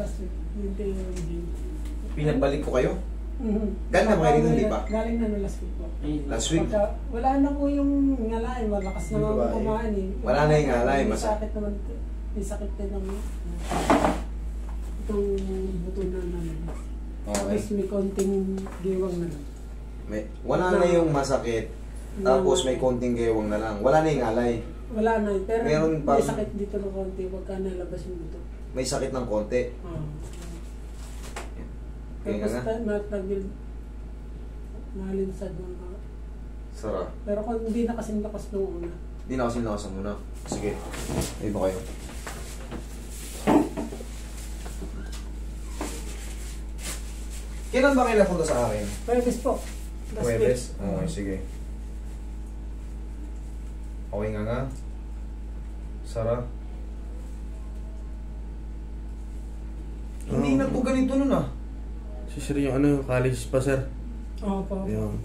last week. Hindi. Pinabalik ko kayo? Galing na ba kayo dito, hindi pa? Galing na last week po. Last week? Pagka, wala na po yung ngalay. Malakas na naman kumain eh. Wala na yung ngalay. May sakit naman. May sakit din naman. Itong buto na naman. Tapos may konting giwang na lang. Wala na yung masakit. Tapos may konting gewang na lang. Wala na yung alay. Wala na. Pero may sakit dito ng konti pagka nalabas yung buto. May sakit ng konti. Okay, tapos nalinsad ng Sarap. pero kung hindi na kasing lakas nung una. Hindi na kasing lakas ng una. Sige. Dito kayo. Kailan ba kayo napunta sa akin? Pwebes po. Pwebes? Okay, sige. Okay nga. Sarap. Hindi na po ganito nun ah. Si sir yung ano, college pa sir. Oo po. Yung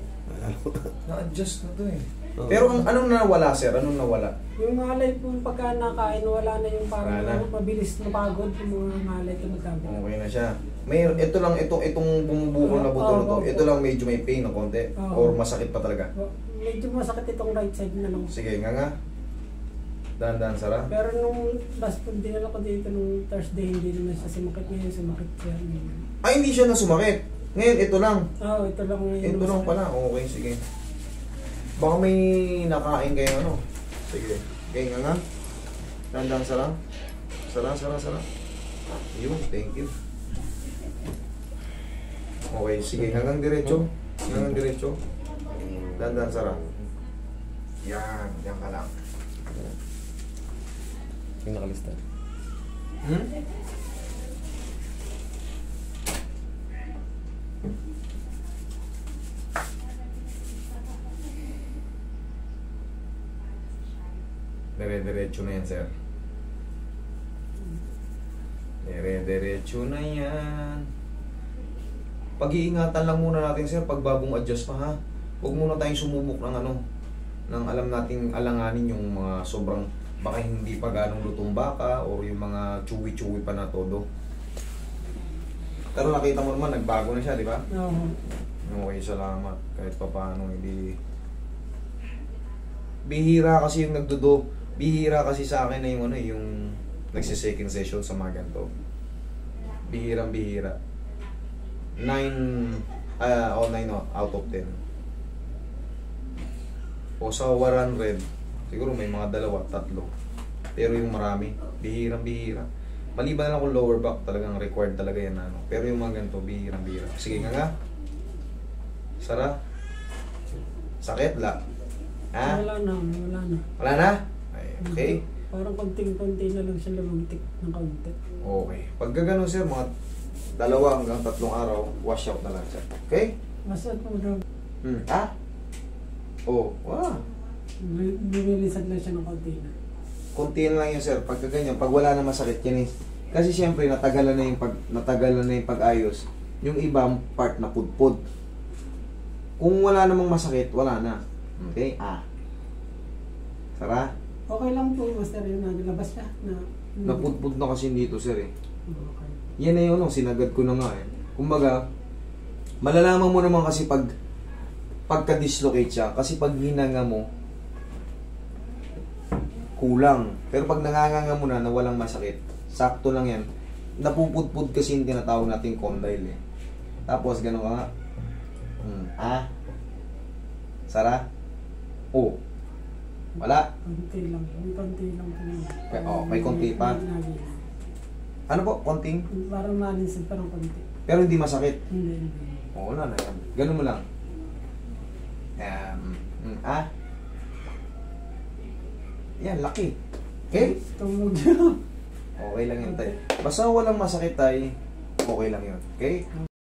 na-adjust na to eh. Pero anong nawala sir? Anong nawala? Yung ngalay po pagka nakain, wala na yung parang Wala na. mabilis na pagod yung mga ngalay na magkabit. Okay na siya. Ito lang, itong bumubukol na buto na to. Ito lang medyo may pain ng konti. Or masakit pa talaga. Medyo masakit itong right side na lang. Sige, nga. Dahan-dahan, Sara. Pero nung last po, dinala ko dito nung Thursday, hindi naman siya sumakit. Ngayon sumakit siya. Ay, hindi siya na sumakit. Ngayon, ito lang. Oo, ito lang ngayon. Ito lang pala. Okay, sige. Baka may nakain kayo ano. Sige. Okay, nga. Dahan-dahan, Sara. Sara. Yun, thank you. Okay, sige. Hanggang diretso. Dahan-dahan, Sara. Yan ka lang. yung nakalista. Dire-diretso na yan, sir. Dire-diretso na yan. Pag-iingatan lang muna natin, sir, pag bagong adjust pa, ha? Huwag muna tayong sumubok ng ano, ng alam nating alanganin yung mga sobrang, baka hindi pa ganong lutong baka or yung mga chewy-chewy pa na todo. Pero nakita mo naman, nagbago na siya, di ba? Oo. Okay, salamat. Kahit pa paano, hindi... Bihira kasi yung nagdudo. Bihira kasi sa akin na yung ano, yung nagsi-second session sa mga ganito. Bihirang-bihira. 9 out of 10. O sa 100, siguro may mga dalawa, tatlo. Pero yung marami, bihirang-bihira. Maliban na lang kung lower back, talagang required talaga yan. Ano. Pero yung mga ganito, bihirang-bihira. Sige nga. Sara? Sakit la? Ha? Wala na. Wala na? Ay, okay. Parang konting-konti na lang siya lumagtik ng kaunti. Okay. Pag gano'n sir, mga 2 hanggang 3 araw, wash out na lang siya. Okay? Masad po daw. Ha? Oh, wala. Bumilisan lang siya ng kaunti na. Kunti na lang yun sir. Pag ganyan, pag wala na masakit yan kasi siyempre natagalan na yung pag-ayos. Yung ibang part na pudpud. Kung wala namang masakit, wala na. Okay? Sara? Okay lang po, master, yung naglabas siya. Napudpud na kasi dito sir eh. Okay. Yan na yun, sinagad ko na nga eh. Kumbaga, malalaman mo naman kasi pagka-dislocate siya. Kasi pag hinanga mo, kulang. Pero pag nanganganga mo na walang masakit, sakto lang yan. Napupudpud kasi yung tinatawag nating condyle eh. Tapos gano'n ka nga. Sara? Oh. Wala? Konti lang po. May konti pa. Ano po? Konting? Parang nalinsin pa ng konti. Pero hindi masakit. Hindi. Oo, wala na yan. Ganun mo lang. Yan, laki. Okay? Tumog. Okay lang yun tayo. Basta walang masakit tayo, okay lang yun. Okay?